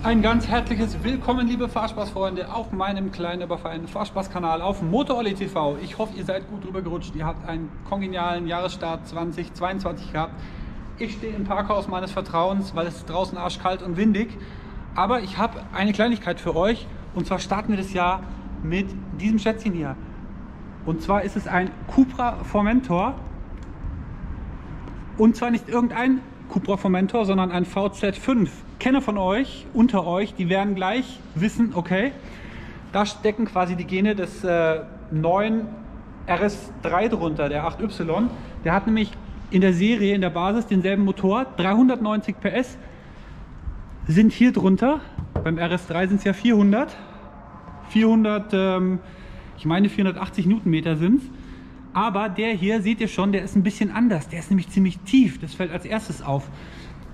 Ein ganz herzliches Willkommen, liebe Fahrspaßfreunde, auf meinem kleinen, aber feinen Fahrspaßkanal auf Motorolli TV. Ich hoffe, ihr seid gut drüber gerutscht. Ihr habt einen kongenialen Jahresstart 2022 gehabt. Ich stehe im Parkhaus meines Vertrauens, weil es ist draußen arschkalt und windig. Aber ich habe eine Kleinigkeit für euch. Und zwar starten wir das Jahr mit diesem Schätzchen hier. Und zwar ist es ein Cupra Formentor. Und zwar nicht irgendein Cupra Formentor, sondern ein VZ5. Kenner von euch, unter euch, die werden gleich wissen, okay, da stecken quasi die Gene des neuen RS3 drunter, der 8Y. Der hat nämlich in der Serie, in der Basis, denselben Motor, 390 PS sind hier drunter. Beim RS3 sind es ja 400, ich meine 480 Newtonmeter sind es. Aber der hier, seht ihr schon, der ist ein bisschen anders. Der ist nämlich ziemlich tief. Das fällt als erstes auf.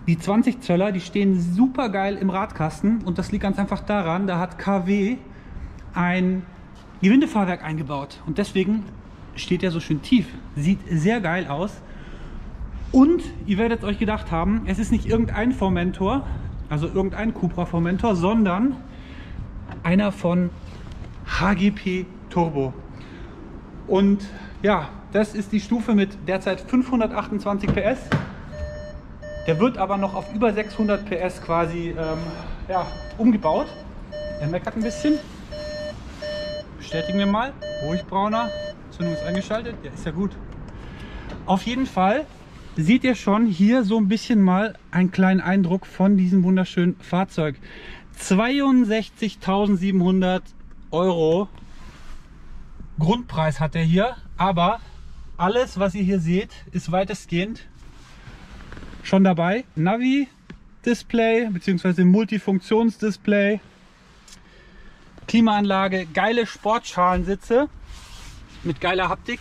Die 20 Zöller, die stehen super geil im Radkasten. Und das liegt ganz einfach daran, da hat KW ein Gewindefahrwerk eingebaut. Und deswegen steht der so schön tief. Sieht sehr geil aus. Und ihr werdet euch gedacht haben, es ist nicht irgendein Formentor, also irgendein Cupra Formentor, sondern einer von HGP Turbo. Und ja, das ist die Stufe mit derzeit 528 PS. Der wird aber noch auf über 600 PS quasi umgebaut. Der meckert ein bisschen. Bestätigen wir mal. Ruhig, Brauner. Zündung ist eingeschaltet. Ja, ist ja gut. Auf jeden Fall seht ihr schon hier so ein bisschen mal einen kleinen Eindruck von diesem wunderschönen Fahrzeug. 62.700 Euro Grundpreis hat er hier, aber alles, was ihr hier seht, ist weitestgehend schon dabei. Navi-Display bzw. Multifunktionsdisplay, Klimaanlage, geile Sportschalensitze mit geiler Haptik.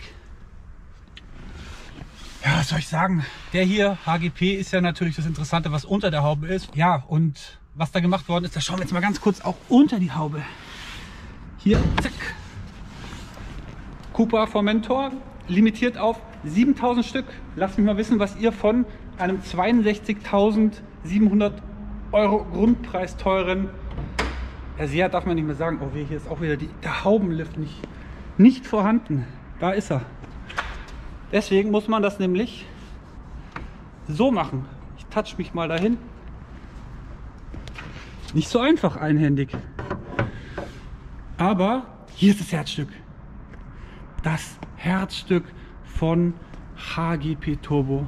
Ja, was soll ich sagen? Der hier, HGP, ist ja natürlich das Interessante, was unter der Haube ist. Ja, und was da gemacht worden ist, das schauen wir jetzt mal ganz kurz auch unter die Haube. Hier, zack. Cupra Formentor, limitiert auf 7000 Stück. Lasst mich mal wissen, was ihr von einem 62.700 Euro Grundpreis teuren, sehr darf man nicht mehr sagen, oh weh, hier ist auch wieder der Haubenlift nicht vorhanden. Da ist er. Deswegen muss man das nämlich so machen. Ich touch mich mal dahin. Nicht so einfach einhändig. Aber hier ist das Herzstück. Das Herzstück von HGP Turbo.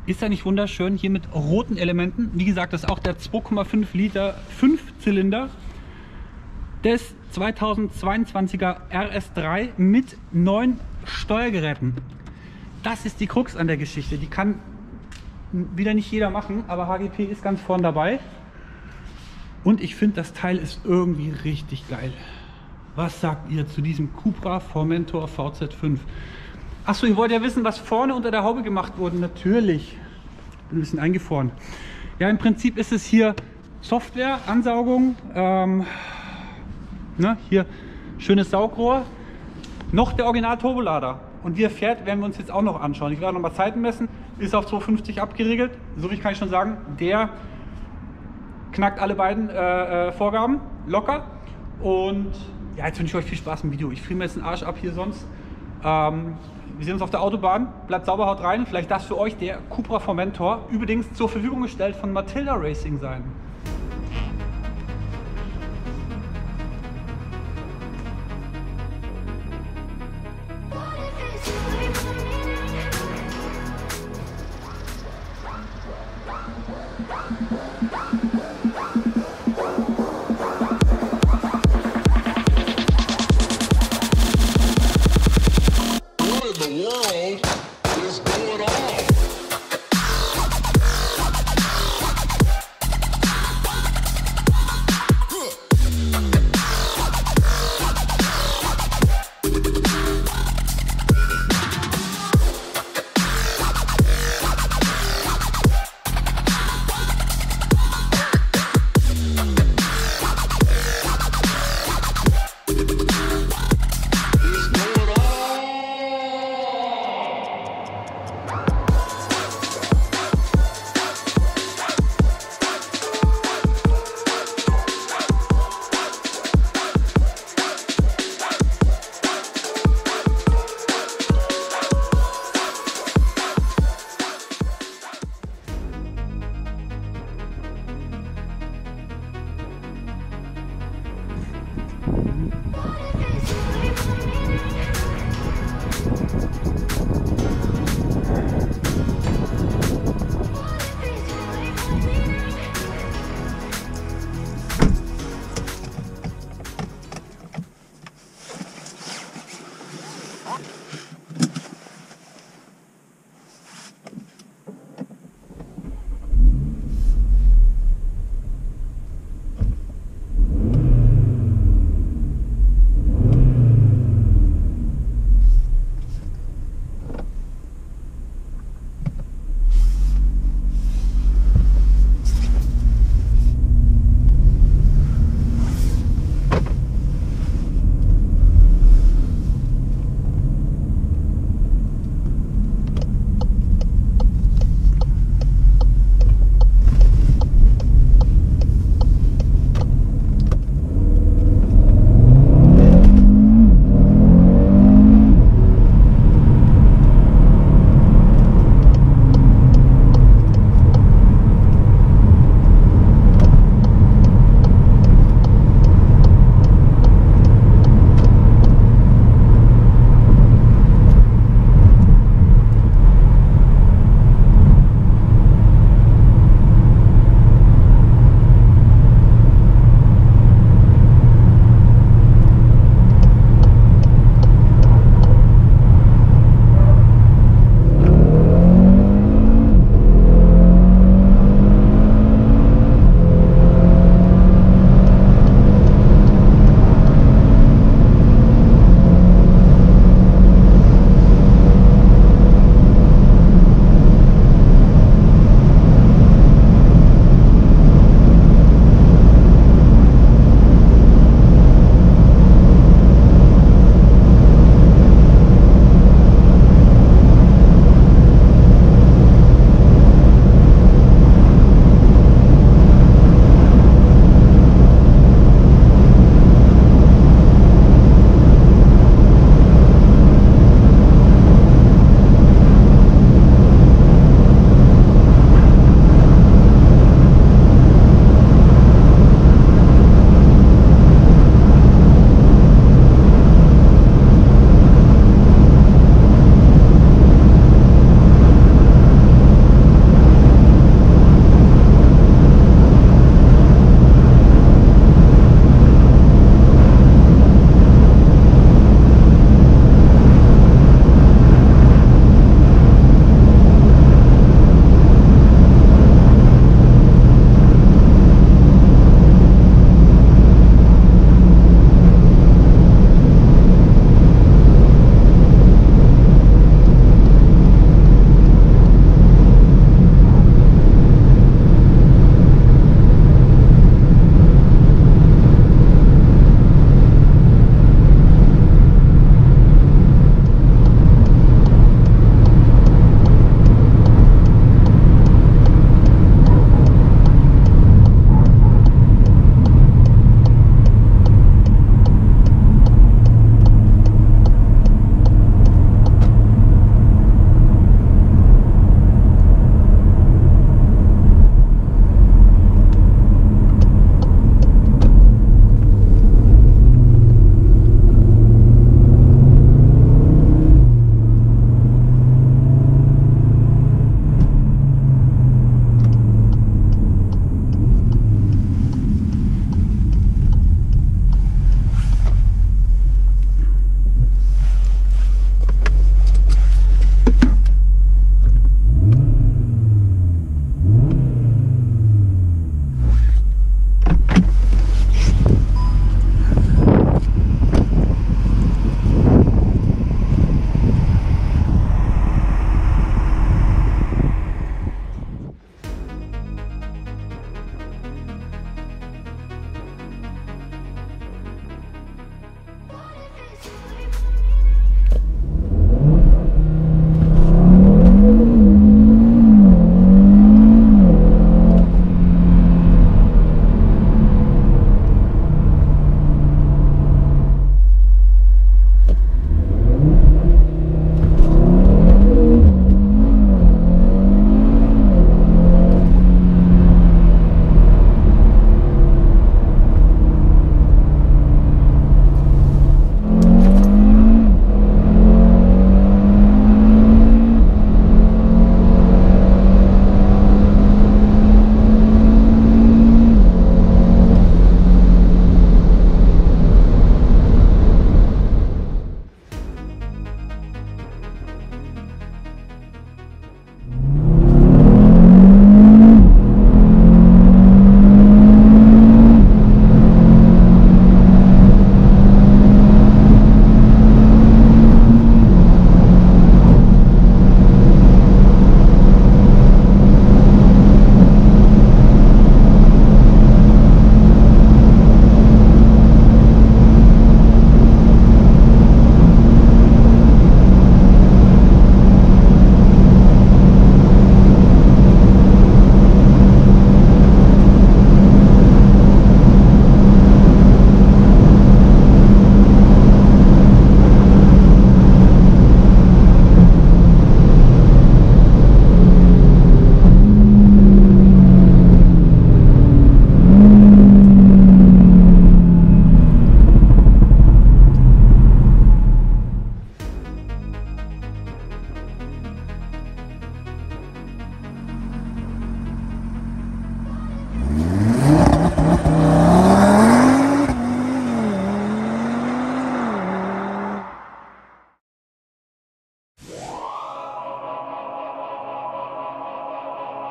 Ist ja nicht wunderschön? Hier mit roten Elementen. Wie gesagt, das ist auch der 2,5 Liter 5-Zylinder des 2022er RS3 mit 9 Steuergeräten. Das ist die Krux an der Geschichte. Die kann wieder nicht jeder machen, aber HGP ist ganz vorn dabei. Und ich finde, das Teil ist irgendwie richtig geil. Was sagt ihr zu diesem Cupra Formentor VZ5? Achso, ihr wollt ja wissen, was vorne unter der Haube gemacht wurde. Natürlich. Bin ein bisschen eingefroren. Ja, im Prinzip ist es hier Software, Ansaugung. Hier schönes Saugrohr. Noch der Original-Turbolader. Und wie er fährt, werden wir uns jetzt auch noch anschauen. Ich werde noch mal Zeiten messen. Ist auf 250 abgeriegelt. So viel kann ich schon sagen. Der knackt alle beiden Vorgaben locker. Und ja, jetzt wünsche ich euch viel Spaß im Video. Ich friere mir jetzt den Arsch ab hier sonst. Wir sehen uns auf der Autobahn. Bleibt sauber, haut rein. Vielleicht das für euch der Cupra Formentor. Übrigens zur Verfügung gestellt von Mathilda Racing sein.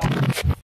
Ciao.